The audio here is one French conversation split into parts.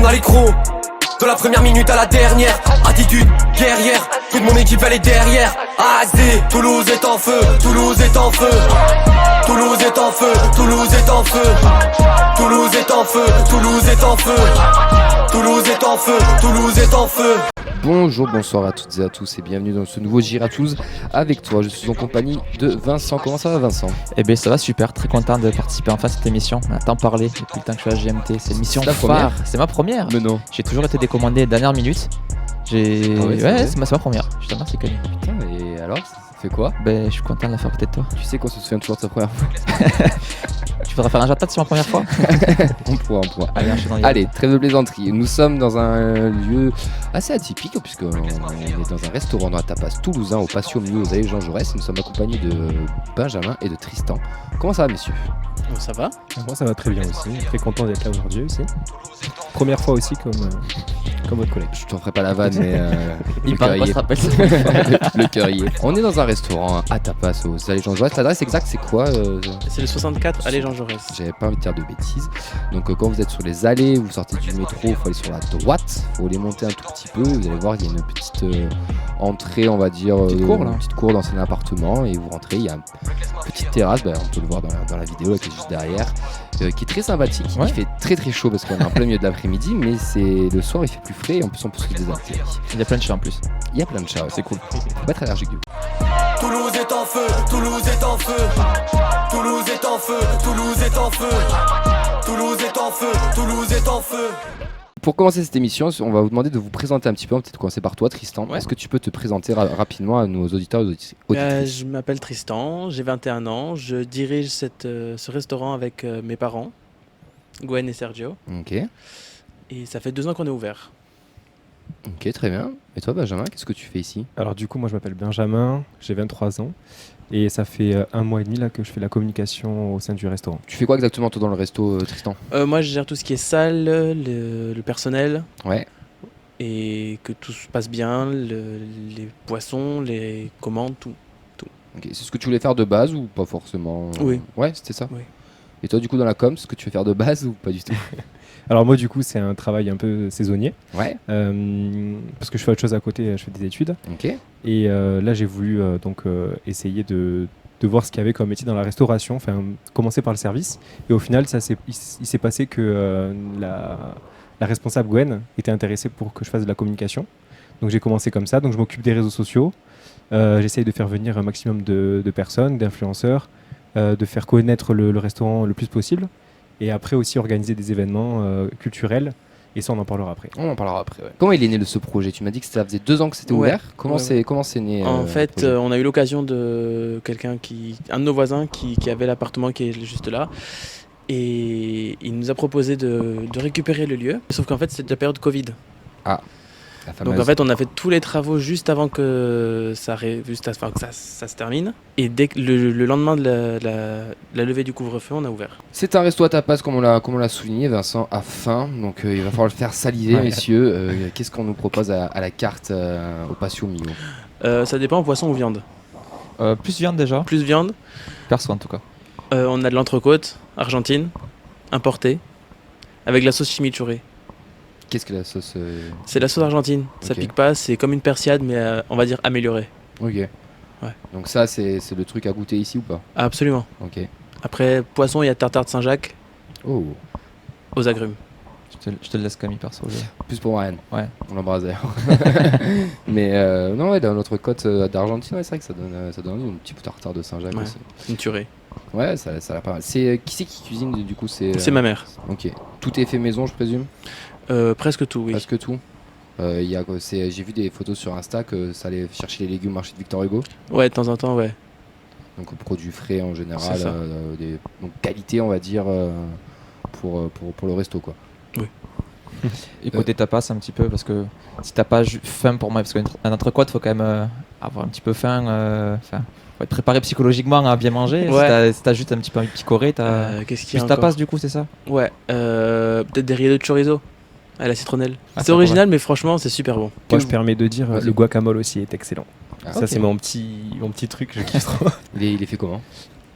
On a les crocs, de la première minute à la dernière. Attitude guerrière, toute mon équipe elle est derrière. ASD, Toulouse est en feu, Toulouse est en feu. Toulouse est en feu, Toulouse est en feu. Toulouse est en feu, Toulouse est en feu. Toulouse est en feu, Toulouse est en feu. Bonjour, bonsoir à toutes et à tous et bienvenue dans ce nouveau J'irai à Toulouse avec toi. Je suis en compagnie de Vincent. Comment ça va, Vincent ? Eh bien ça va super, très content de participer enfin à cette émission. On a tant parlé depuis le temps que je suis à GMT, c'est une mission phare. C'est ma première. Mais non. J'ai toujours été décommandé dernière minute. C'est ma première. Je te remercie Camille. Putain, et alors, ça fait quoi ? Ben je suis content de la faire à côté de toi. Tu sais qu'on se souvient toujours de sa première fois. Tu voudrais faire un jatat sur ma première fois ? On pourra. Allez, trêve de plaisanterie. Nous sommes dans un lieu assez atypique puisqu'on est dans un restaurant dans la tapas toulousain au Patio Mio aux allées Jean Jaurès. Nous sommes accompagnés de Benjamin et de Tristan. Comment ça va, messieurs ? Ça va ? Moi ça va très bien aussi, très content d'être là aujourd'hui aussi. Première fois aussi comme votre collègue. Je t'en ferai pas la vanne mais il parle pas, se rappelle. le cœur y est. On est dans un restaurant à tapas aux allées Jean Jaurès. L'adresse exacte c'est quoi C'est le 64 allée Jean Jaurès. J'avais pas envie de dire de bêtises. Donc quand vous êtes sur les allées, vous sortez du métro, il faut aller sur la droite, il faut les monter un tout petit peu. Vous allez voir, il y a une petite entrée, on va dire, une petite cour dans un appartement et vous rentrez, il y a une petite terrasse, on peut le voir dans la vidéo là, qui est juste derrière, qui est très sympathique. Ouais. Il fait très très chaud parce qu'on est en plein milieu de l'après-midi, mais c'est le soir il fait plus frais et en plus on peut se désaltérer. Il y a plein de chats en plus. Il y a plein de chats, ouais, c'est cool. Faut pas être allergique du coup. Toulouse est en feu, Toulouse est en feu. Toulouse est en feu, Toulouse est en feu. Toulouse est en feu, Toulouse est en feu. Pour commencer cette émission, on va vous demander de vous présenter un petit peu. On va peut-être commencer par toi, Tristan. Ouais. Est-ce que tu peux te présenter rapidement à nos auditeurs et auditrices ? Je m'appelle Tristan, j'ai 21 ans. Je dirige ce restaurant avec mes parents, Gwen et Sergio. Ok. Et ça fait 2 ans qu'on est ouvert. Ok, très bien. Et toi, Benjamin, qu'est-ce que tu fais ici ? Alors du coup, moi je m'appelle Benjamin, j'ai 23 ans. Et ça fait 1 mois et demi là, que je fais la communication au sein du restaurant. Tu fais quoi exactement toi dans le resto, Tristan ? Moi je gère tout ce qui est salle, le personnel. Ouais. Et que tout se passe bien, les poissons, les commandes, tout. Ok, c'est ce que tu voulais faire de base ou pas forcément ? Oui. Ouais, c'était ça ? Oui. Et toi du coup dans la com, c'est ce que tu veux faire de base ou pas du tout ? Alors moi du coup c'est un travail un peu saisonnier. Ouais. Parce que je fais autre chose à côté, je fais des études. Ok. Et là j'ai voulu essayer de voir ce qu'il y avait comme métier dans la restauration, enfin commencer par le service. Et au final il s'est passé que la responsable Gwen était intéressée pour que je fasse de la communication. Donc j'ai commencé comme ça, donc je m'occupe des réseaux sociaux. J'essaye de faire venir un maximum de personnes, d'influenceurs, de faire connaître le restaurant le plus possible. Et après aussi organiser des événements culturels. Et ça, on en parlera après. On en parlera après, ouais. Comment il est né de ce projet ? Tu m'as dit que ça faisait 2 ans que c'était ouvert. Comment c'est né En fait, on a eu l'occasion de un de nos voisins qui avait l'appartement qui est juste là. Et il nous a proposé de récupérer le lieu. Sauf qu'en fait, c'est la période Covid. Ah. Donc en fait, on a fait tous les travaux juste avant que ça se termine. Et dès que le lendemain de la levée du couvre-feu, on a ouvert. C'est un resto à tapas comme on l'a souligné. Vincent a faim, donc il va falloir le faire saliver, messieurs. Qu'est-ce qu'on nous propose à la carte au Patio Mio ? Ça dépend, poisson ou viande. Plus viande déjà. Plus viande. Perso en tout cas. On a de l'entrecôte argentine, importée, avec la sauce chimichurri. Qu'est-ce que la sauce C'est la sauce argentine, ça pique pas, c'est comme une persillade mais on va dire améliorée. Ok. Ouais. Donc ça c'est le truc à goûter ici ou pas ? Absolument. Ok. Après poisson, il y a tartare de Saint-Jacques. Oh. Aux agrumes. Je te le laisse Camille perso. Plus pour Marianne. Ouais. On l'embrasse d'ailleurs. Mais non ouais, dans notre côte d'Argentine, ouais, c'est vrai que ça donne une petite tartare de Saint-Jacques aussi. Une tuerie. Ouais, ça a l'air pas mal. C'est qui cuisine du coup ? C'est ma mère. Ok. Tout est fait maison, je présume ? Presque tout, oui. Presque tout. J'ai vu des photos sur Insta que ça allait chercher les légumes au marché de Victor Hugo. Ouais, de temps en temps, ouais. Donc produits frais en général, donc qualité on va dire pour le resto quoi. Oui. Et côté tapas un petit peu parce que si t'as pas faim pour moi, parce qu'un entrecôte faut quand même avoir un petit peu faim. Faut être préparé psychologiquement à bien manger. Ouais. Si t'as juste un petit peu envie de picorer, qu'est-ce qu'il y a juste tapas du coup, c'est ça ? Ouais. Peut-être des rillettes de chorizo à la citronnelle. C'est original, mais franchement, c'est super bon. Moi, je permets de dire, le guacamole aussi est excellent. Ça, okay. c'est mon petit truc, je kiffe trop. Il est fait comment ?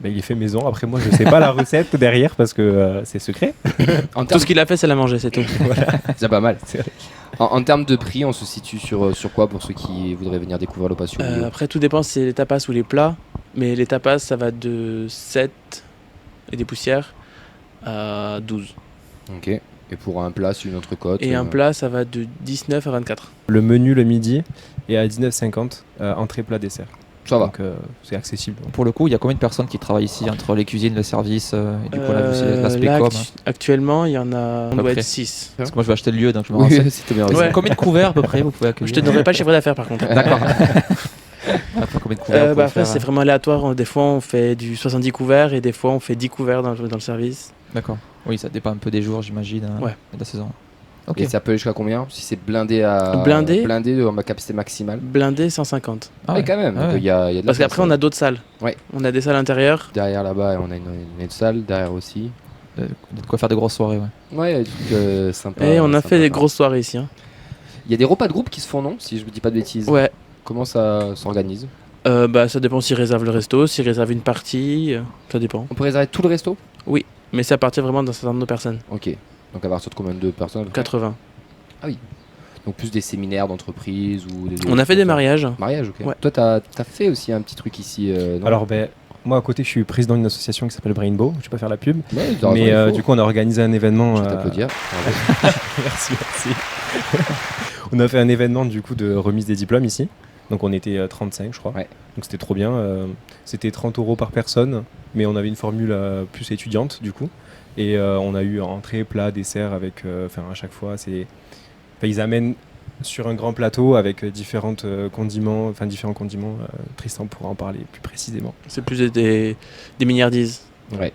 Bah, il est fait maison. Après, moi, je sais pas la recette derrière parce que c'est secret. En Tout termes, ce qu'il a fait, c'est la manger, c'est tout. c'est pas mal. C'est vrai. En termes de prix, on se situe sur quoi pour ceux qui voudraient venir découvrir le patio Lio? Après, tout dépend si c'est les tapas ou les plats. Mais les tapas, ça va de 7 et des poussières à 12. Ok. Et pour un plat, c'est une entrecôte. Et un plat, ça va de 19 à 24. Le menu le midi est à 19,50 entrée, plat, dessert. Ça va. Donc c'est accessible. Pour le coup, il y a combien de personnes qui travaillent ici entre les cuisines, le service et du coup là, c'est l'aspect Là, com. actuellement, il y en a, on peu doit près. être 6. Parce que moi je vais acheter le lieu donc je me Oui, renseigne. c'était bien. Ouais. Combien de couverts à peu près vous pouvez accueillir Je te donnerai pas le chiffre d'affaires par contre. D'accord. Après, combien de couverts vous pouvez Après, faire, c'est vraiment aléatoire. Des fois, on fait du 70 couverts et des fois, on fait 10 couverts dans le service. D'accord. Oui, ça dépend un peu des jours, j'imagine, Ouais. et de la saison. Ok. Et ça peut aller jusqu'à combien? Si c'est blindé à. Blindé ma capacité maximale. Blindé 150. Ah ouais, quand même. Ah Donc, ouais. il y a de la Parce place, qu'après, on a d'autres salles. Ouais. On a des salles intérieures. Derrière là-bas, on a une autre salle, derrière aussi. De quoi faire de grosses soirées, ouais. Ouais, il y a des trucs sympas. Et on a sympas, fait des sympas. grosses soirées ici. Hein. Il y a des repas de groupe qui se font, non? Si je me dis pas de bêtises. Ouais. Comment ça s'organise? Ça dépend s'ils réservent le resto, s'ils réservent une partie. Ça dépend. On peut réserver tout le resto? Mais c'est à partir vraiment d'un certain nombre de personnes. Ok. Donc à partir de combien de personnes à peu près? 80. Donc plus des séminaires d'entreprise ou des. On a fait des mariages. Mariages, ok. Ouais. Toi, t'as fait aussi un petit truc ici. Non Alors, moi à côté, je suis président d'une association qui s'appelle Brainbow. Je vais pas faire la pub. Ouais, t'as raison, Mais il faut. du coup, on a organisé un événement. Je vais t'applaudir. Bravo. Merci, merci. On a fait un événement du coup de remise des diplômes ici. Donc on était 35 je crois. Ouais. Donc c'était trop bien. C'était 30 € par personne, mais on avait une formule plus étudiante du coup. Et on a eu entrée, plat, dessert avec. À chaque fois, ils amènent sur un grand plateau avec différents condiments. Tristan pourra en parler plus précisément. C'est plus des milliardises. Ouais.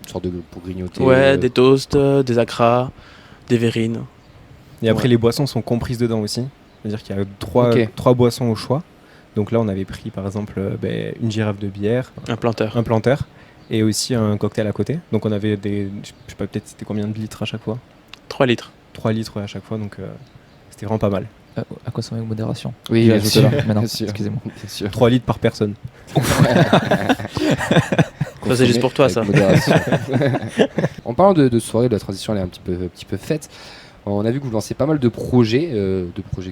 Une sorte de pour grignoter. Ouais, des toasts, des acras, des verrines. Et après, Ouais. les boissons sont comprises dedans aussi. C'est-à-dire qu'il y a Ok. trois boissons au choix. Donc là, on avait pris par exemple une girafe de bière, Un planteur. un planteur et aussi un cocktail à côté. Donc on avait je sais pas, peut-être c'était combien de litres à chaque fois? 3 litres. 3 litres à chaque fois, donc c'était vraiment pas mal. À consommer avec modération. Oui, J'ai bien ajouté sûr. là, maintenant, Bien sûr. excusez-moi. Bien sûr. 3 litres par personne. Ça, c'est juste pour toi, ça. Avec modération. En parlant de soirée, la transition elle est un petit peu faite. On a vu que vous lancez pas mal de projets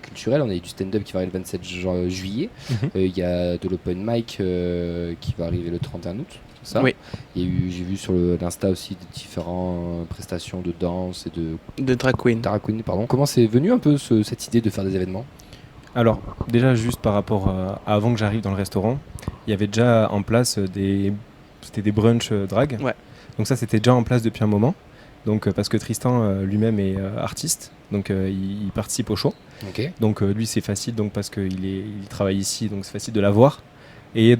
culturels. On a eu du stand-up qui va arriver le 27 juillet. Il y a de l'open mic qui va arriver le 31 août. C'est ça? Oui. Il y a eu, j'ai vu sur l'Insta aussi des différentes prestations de danse et de De drag queen. drag queen, pardon. Comment c'est venu un peu cette idée de faire des événements? Alors, déjà, juste par rapport à avant que j'arrive dans le restaurant, il y avait déjà en place c'était des brunchs drag. Ouais. Donc ça, c'était déjà en place depuis un moment. Donc, parce que Tristan lui-même est artiste, donc il participe au show. Ok. Donc lui, c'est facile, donc parce qu'il il travaille ici, donc c'est facile de l'avoir. Et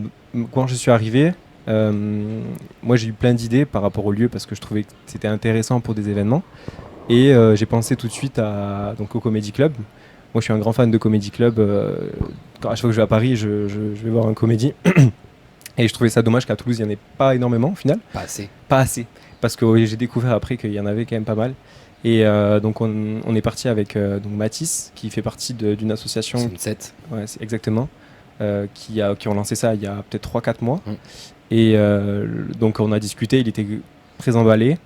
quand je suis arrivé, moi j'ai eu plein d'idées par rapport au lieu parce que je trouvais que c'était intéressant pour des événements. Et j'ai pensé tout de suite au Comedy Club. Moi, je suis un grand fan de Comedy Club. À chaque fois que je vais à Paris, je vais voir un comédie. Et je trouvais ça dommage qu'à Toulouse, il n'y en ait pas énormément au final. Pas assez. Pas assez. Parce que j'ai découvert après qu'il y en avait quand même pas mal. Et donc, on est parti avec donc Mathis, qui fait partie d'une association. Sunset. Ouais, c'est exactement. Qui ont lancé ça il y a peut-être 3-4 mois. Et donc, on a discuté, il était très emballé.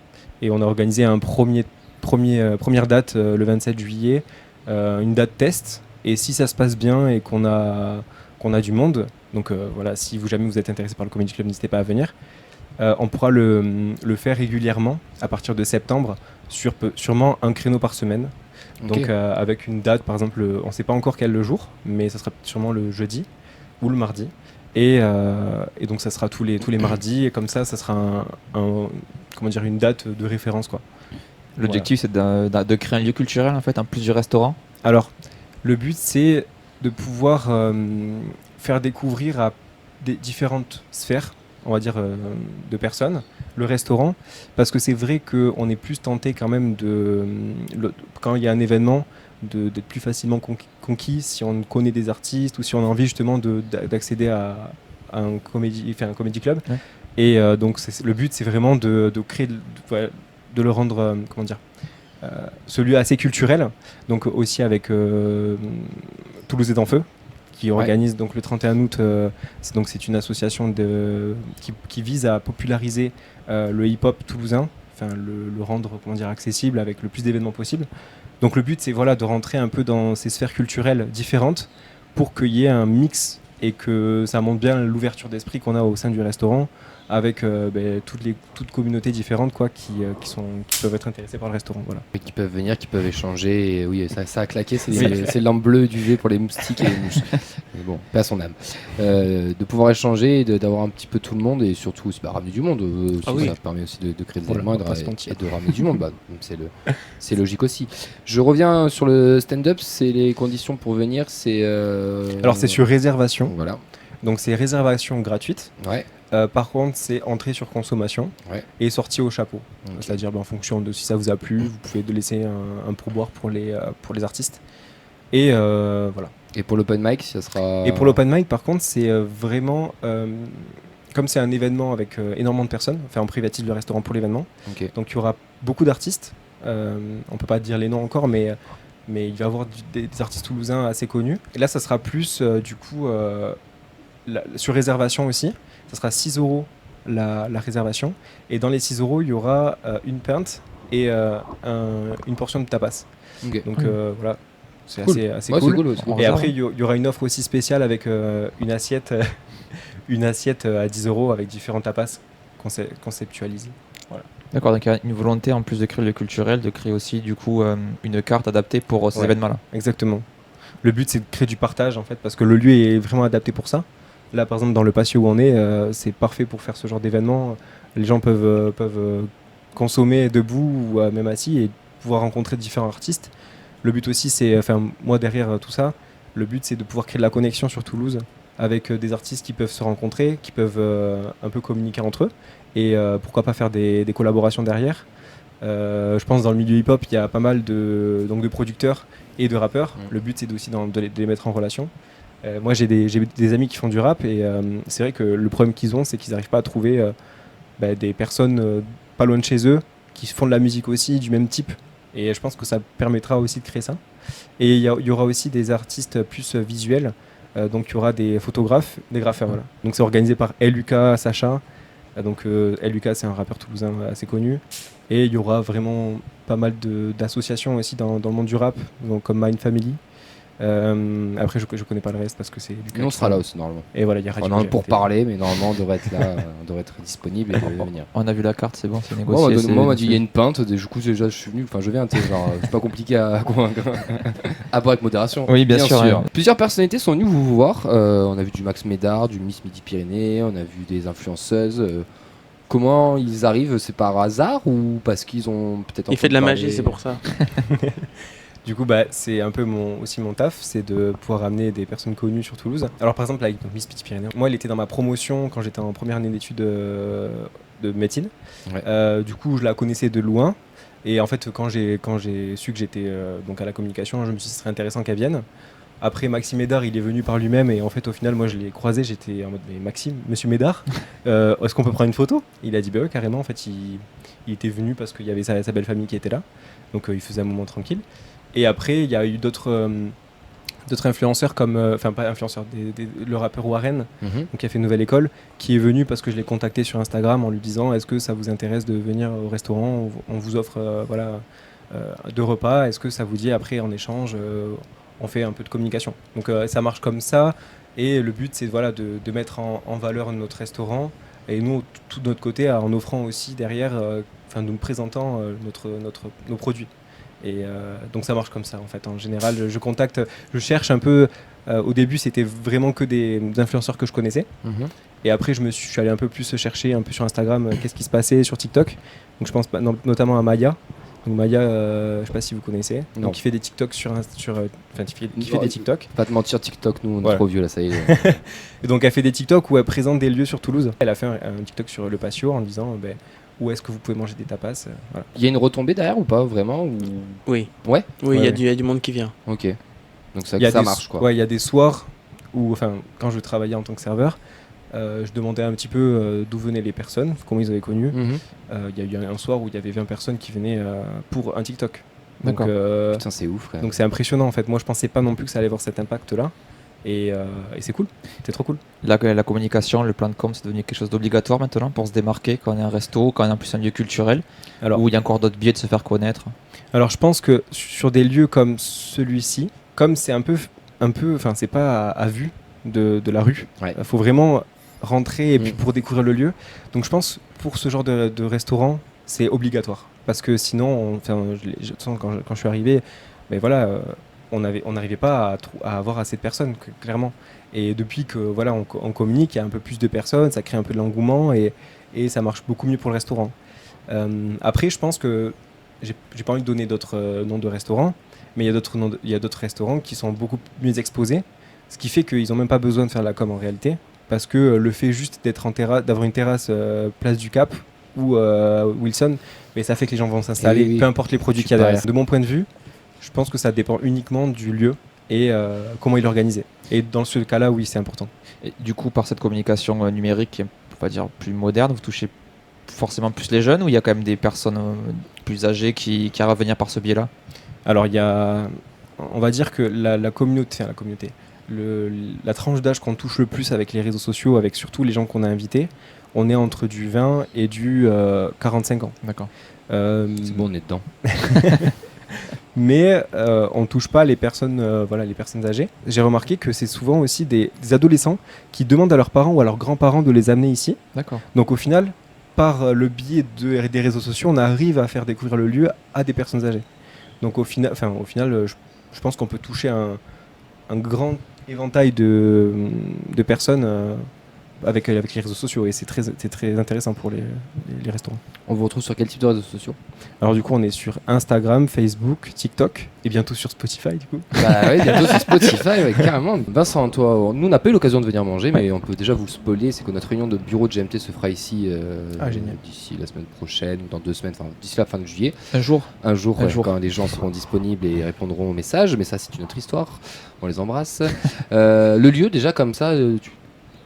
Et on a organisé un première date le 27 juillet. Une date test, et si ça se passe bien et qu'on a du monde, donc voilà, si jamais vous êtes intéressé par le Comedy Club, n'hésitez pas à venir. On pourra le faire régulièrement à partir de septembre, sûrement un créneau par semaine. Ok. Donc avec une date, par exemple, on ne sait pas encore quel le jour, mais ça sera sûrement le jeudi ou le mardi. Et donc ça sera tous les mardis, et comme ça sera une date de référence, quoi. L'objectif, c'est de créer un lieu culturel en fait, en plus du restaurant. Alors, le but, c'est de pouvoir faire découvrir à des différentes sphères, on va dire, de personnes, le restaurant, parce que c'est vrai qu'on est plus tenté quand même quand il y a un événement, d'être plus facilement conquis si on connaît des artistes ou si on a envie justement d'accéder à un comedy club. Ouais. Et donc, le but, c'est vraiment de créer, de le rendre, ce lieu assez culturel, donc aussi avec Toulouse est en feu, qui organise donc le 31 août. C'est une association qui vise à populariser le hip-hop toulousain, enfin le rendre accessible avec le plus d'événements possible. Donc le but c'est de rentrer un peu dans ces sphères culturelles différentes pour qu'il y ait un mix et que ça montre bien l'ouverture d'esprit qu'on a au sein du restaurant avec toutes communautés différentes qui peuvent être intéressées par le restaurant. Voilà. Et qui peuvent venir, qui peuvent échanger. Et oui, ça a claqué, c'est lampe bleue d'UV pour les moustiques et les mouches. Mais bon, paix à son âme. De pouvoir échanger, et d'avoir un petit peu tout le monde et surtout aussi, ramener du monde. Ça permet aussi de créer des éléments et de ramener du monde. C'est logique aussi. Je reviens sur le stand-up, c'est les conditions pour venir. Alors c'est sur réservation. Voilà. Donc c'est réservation gratuite. Ouais. Par contre, c'est entrée sur consommation et sortie au chapeau. Okay. C'est-à-dire en fonction de si ça vous a plu, vous pouvez laisser un pourboire pour les artistes. Et voilà. Et pour l'open mic, ça sera... Et pour l'open mic, par contre, c'est vraiment... comme c'est un événement avec énormément de personnes, en privatif le restaurant pour l'événement, donc il y aura beaucoup d'artistes. On peut pas dire les noms encore, mais il va y avoir des artistes toulousains assez connus. Et là, ça sera plus, sur réservation aussi. Ça sera 6 € la réservation. Et dans les 6 €, il y aura une pinte et une portion de tapas. Okay. Donc voilà, c'est assez cool. Et après, il y aura une offre aussi spéciale avec une assiette à 10 € avec différents tapas conceptualisés. Voilà. D'accord, donc il y a une volonté en plus de créer le culturel, de créer aussi du coup une carte adaptée pour ces événements-là. Exactement. Le but c'est de créer du partage en fait, parce que le lieu est vraiment adapté pour ça. Là, par exemple, dans le patio où on est, c'est parfait pour faire ce genre d'événement. Les gens peuvent consommer debout ou même assis et pouvoir rencontrer différents artistes. Le but aussi, c'est, moi derrière tout ça, le but c'est de pouvoir créer de la connexion sur Toulouse avec des artistes qui peuvent se rencontrer, qui peuvent un peu communiquer entre eux et pourquoi pas faire des collaborations derrière. Je pense dans le milieu hip-hop, il y a pas mal de producteurs et de rappeurs. Le but c'est aussi de les mettre en relation. Moi j'ai des amis qui font du rap et c'est vrai que le problème qu'ils ont, c'est qu'ils n'arrivent pas à trouver des personnes pas loin de chez eux qui font de la musique aussi du même type, et je pense que ça permettra aussi de créer ça. Et il y aura aussi des artistes plus visuels, donc il y aura des photographes, des graffeurs. Voilà. Donc c'est organisé par LUK Sacha, donc LUK c'est un rappeur toulousain assez connu, et il y aura vraiment pas mal d'associations aussi dans le monde du rap, donc comme Mind Family. Après je connais pas le reste parce que c'est Lucas. Nous on sera là aussi normalement. Et voilà, il y a Radio pour parler, mais normalement on devrait être là, on devrait être disponible et venir. On a vu la carte, c'est bon, c'est négocié. Moi on m'a dit il y a une pinte, du coup déjà je suis venu, je viens, c'est pas compliqué à convaincre. À boire avec modération. Oui, bien sûr. Ouais. Plusieurs personnalités sont venues vous voir. On a vu du Max Médard, du Miss Midi-Pyrénées, on a vu des influenceuses. Comment ils arrivent? C'est par hasard ou parce qu'ils ont peut-être... Il fait de la magie, c'est pour ça. Du coup, c'est un peu aussi mon taf, c'est de pouvoir amener des personnes connues sur Toulouse. Alors par exemple, avec Miss Midi-Pyrénées, moi elle était dans ma promotion quand j'étais en première année d'études de médecine. Ouais. Du coup, je la connaissais de loin. Et en fait, quand j'ai su que j'étais donc à la communication, je me suis dit ce serait intéressant qu'elle vienne. Après, Maxime Médard, il est venu par lui-même et en fait, au final, moi, je l'ai croisé, j'étais en mode, mais Maxime, monsieur Médard, est-ce qu'on peut prendre une photo? Il a dit, ouais, carrément, en fait, il était venu parce qu'il y avait sa belle famille qui était là, donc il faisait un moment tranquille. Et après, il y a eu d'autres influenceurs comme, pas influenceurs, le rappeur Warren, donc, qui a fait une nouvelle école, qui est venu parce que je l'ai contacté sur Instagram en lui disant, est-ce que ça vous intéresse de venir au restaurant, on vous offre 2 repas, est-ce que ça vous dit après en échange on fait un peu de communication. Donc ça marche comme ça, et le but c'est de mettre en valeur notre restaurant, et nous tout de notre côté en offrant aussi derrière, nous présentant nos produits. Et donc ça marche comme ça en fait. En général, je cherche un peu. Au début, c'était vraiment que des influenceurs que je connaissais. Et après, je suis allé un peu plus chercher un peu sur Instagram qu'est-ce qui se passait sur TikTok. Donc je pense notamment à Maya. Donc Maya, je sais pas si vous connaissez. Non. Donc il fait des TikTok qui fait des TikTok. Pas te mentir, TikTok, nous on est trop vieux là, ça y est. Et donc elle fait des TikTok où elle présente des lieux sur Toulouse. Elle a fait un TikTok sur le patio en disant où est-ce que vous pouvez manger des tapas. Voilà. Il y a une retombée derrière ou pas vraiment ou... Oui. Ouais. Oui, il y a du monde qui vient. Ok. Donc ça marche quoi. Ouais, il y a des soirs où, quand je travaillais en tant que serveur, je demandais un petit peu d'où venaient les personnes, comment ils avaient connu. Il y a eu un soir où il y avait 20 personnes qui venaient pour un TikTok. D'accord. Putain, c'est ouf. Donc c'est impressionnant en fait. Moi je pensais pas non plus que ça allait avoir cet impact là. Et c'est cool, c'est trop cool. La communication, le plan de com, c'est devenu quelque chose d'obligatoire maintenant pour se démarquer quand on est un resto, quand on est en plus un lieu culturel, où il y a encore d'autres biais de se faire connaître. Alors je pense que sur des lieux comme celui-ci, comme c'est un peu, enfin c'est pas à vue de la rue, il faut vraiment rentrer et puis pour découvrir le lieu. Donc je pense pour ce genre de restaurant, c'est obligatoire. Parce que sinon, quand je suis arrivé, ben voilà, on n'arrivait pas à avoir assez de personnes, clairement. Et depuis que voilà, on communique, il y a un peu plus de personnes, ça crée un peu de l'engouement et ça marche beaucoup mieux pour le restaurant. Après, je pense que j'ai pas envie de donner d'autres noms de restaurants, mais il y a d'autres restaurants qui sont beaucoup mieux exposés, ce qui fait qu'ils n'ont même pas besoin de faire la com en réalité, parce que le fait juste d'avoir une terrasse place du Cap ou Wilson, mais ça fait que les gens vont s'installer, peu importe les produits qu'il y a derrière. De mon point de vue, je pense que ça dépend uniquement du lieu et comment il est organisé. Et dans ce cas-là, oui, c'est important. Et du coup, par cette communication numérique, on va dire plus moderne, vous touchez forcément plus les jeunes ou il y a quand même des personnes plus âgées qui arrivent à venir par ce biais-là? Alors, on va dire que la communauté, la tranche d'âge qu'on touche le plus avec les réseaux sociaux, avec surtout les gens qu'on a invités, on est entre du 20 et du 45 ans. D'accord. C'est bon, on est dedans. Mais on ne touche pas les personnes âgées. J'ai remarqué que c'est souvent aussi des adolescents qui demandent à leurs parents ou à leurs grands-parents de les amener ici. D'accord. Donc au final, par le biais des réseaux sociaux, on arrive à faire découvrir le lieu à des personnes âgées. Donc au final, je pense qu'on peut toucher un grand éventail de personnes avec les réseaux sociaux et c'est très intéressant pour les restaurants. On vous retrouve sur quel type de réseaux sociaux? Alors du coup on est sur Instagram, Facebook, TikTok et bientôt sur Spotify du coup. Bah oui, bientôt sur Spotify, ouais, carrément. Vincent, toi, nous on n'a pas eu l'occasion de venir manger, mais on peut déjà vous spoiler, c'est que notre réunion de bureau de GMT se fera ici d'ici la semaine prochaine, dans 2 semaines, enfin d'ici la fin de juillet. Un jour, quand les gens seront disponibles et répondront aux messages, mais ça c'est une autre histoire, on les embrasse. Le lieu déjà comme ça,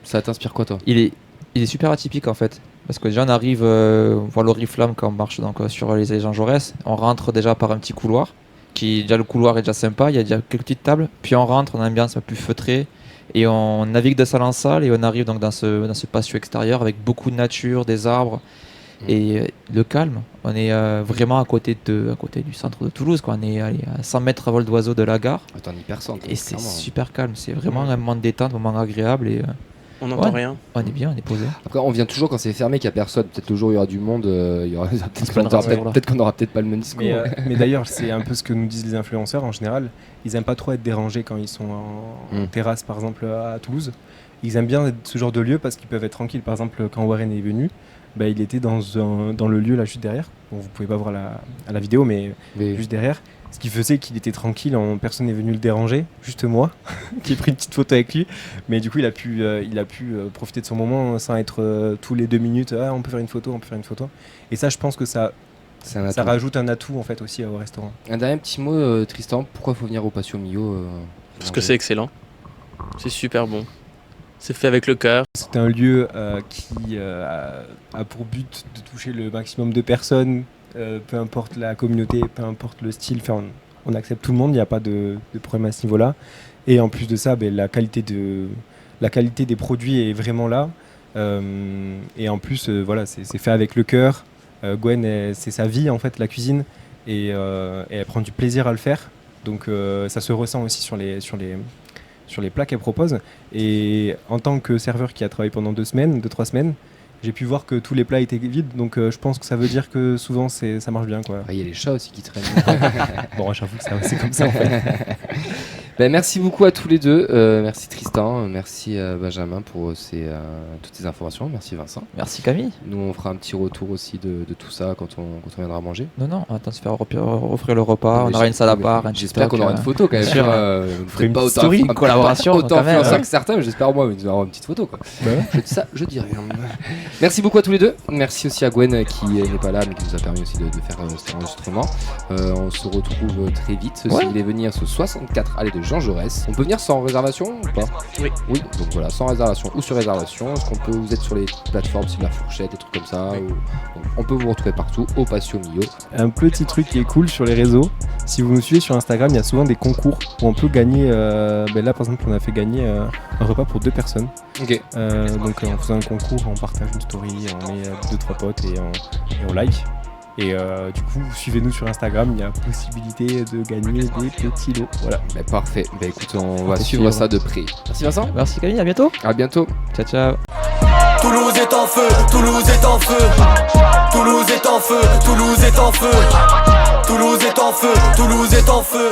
ça t'inspire quoi toi? Il est super atypique en fait. Parce que déjà on arrive voir l'Oriflamme quand on marche donc, sur les Jean Jaurès. On rentre déjà par un petit couloir. Le couloir est déjà sympa, il y a déjà quelques petites tables. Puis on rentre, on a une ambiance plus feutrée. Et on navigue de salle en salle et on arrive donc dans ce patio extérieur avec beaucoup de nature, des arbres. Et le calme. On est vraiment à côté du centre de Toulouse, quoi. On est à 100 mètres à vol d'oiseau de la gare. Attends, hyper centre. Et c'est super calme. C'est vraiment un moment de détente, un moment agréable. Et, on n'entend rien. On est bien, on est posé. Après, on vient toujours quand c'est fermé, qu'il n'y a personne. Peut-être le jour où il y aura du monde, peut-être qu'on n'aura peut-être pas le même discours. Mais d'ailleurs, c'est un peu ce que nous disent les influenceurs en général. Ils n'aiment pas trop être dérangés quand ils sont en terrasse, par exemple, à Toulouse. Ils aiment bien ce genre de lieu parce qu'ils peuvent être tranquilles. Par exemple, quand Warren est venu, il était dans le lieu là juste derrière. Bon, vous pouvez pas voir à la vidéo, mais juste derrière. Ce qui faisait qu'il était tranquille, personne n'est venu le déranger, juste moi, qui ai pris une petite photo avec lui. Mais du coup, il a pu profiter de son moment sans être tous les 2 minutes. On peut faire une photo. Et ça, je pense que ça rajoute un atout en fait aussi au restaurant. Un dernier petit mot, Tristan. Pourquoi il faut venir au Patio Mio Parce que c'est excellent. C'est super bon. C'est fait avec le cœur. C'est un lieu qui a pour but de toucher le maximum de personnes. Peu importe la communauté, peu importe le style, on accepte tout le monde, il n'y a pas de problème à ce niveau-là. Et en plus de ça, la qualité des produits est vraiment là. Et en plus, c'est fait avec le cœur. Gwen, c'est sa vie en fait, la cuisine, et elle prend du plaisir à le faire. Donc ça se ressent aussi sur les plats qu'elle propose. Et en tant que serveur qui a travaillé pendant 2-3 semaines, j'ai pu voir que tous les plats étaient vides, donc je pense que ça veut dire que souvent ça marche bien, quoi. Il y a les chats aussi qui traînent. Bon, j'avoue que c'est comme ça en fait. Merci beaucoup à tous les deux. Merci Tristan, merci Benjamin pour toutes ces informations. Merci Vincent. Merci Camille. Nous on fera un petit retour aussi de tout ça quand on viendra manger. Non, on attend de se faire offrir le repas. On aura une salle à part. J'espère qu'on aura une photo quand même. Sûr, vous ferez pas autant story, une collaboration. Autant influenceur que certains, mais j'espère moi nous avoir une petite photo, quoi. Je dis rien. Merci beaucoup à tous les deux. Merci aussi à Gwen qui n'est pas là mais qui nous a permis aussi de faire cet enregistrement. On se retrouve très vite. Si vous voulez venir ce 64 allée de Jean Jaurès. On peut venir sans réservation ou pas? Oui. Oui, donc voilà, sans réservation ou sur réservation. Est-ce qu'on peut vous êtes sur les plateformes, c'est la fourchette, des trucs comme ça ou... Donc, on peut vous retrouver partout au Patio Mio. Un petit truc qui est cool sur les réseaux, si vous nous suivez sur Instagram, il y a souvent des concours où on peut gagner. Là, par exemple, on a fait gagner un repas pour 2 personnes. Ok. Donc, en faisant un concours, on partage une story, on met 2-3 potes et on like. Et du coup, suivez-nous sur Instagram, il y a possibilité de gagner des petits lots. Voilà. Bah, parfait. Bah écoute, on va peut suivre suivre. ça de près. Merci Vincent. Merci Camille, à bientôt. À bientôt. Ciao, ciao. Toulouse est en feu, Toulouse est en feu. Toulouse est en feu, Toulouse est en feu. Toulouse est en feu, Toulouse est en feu.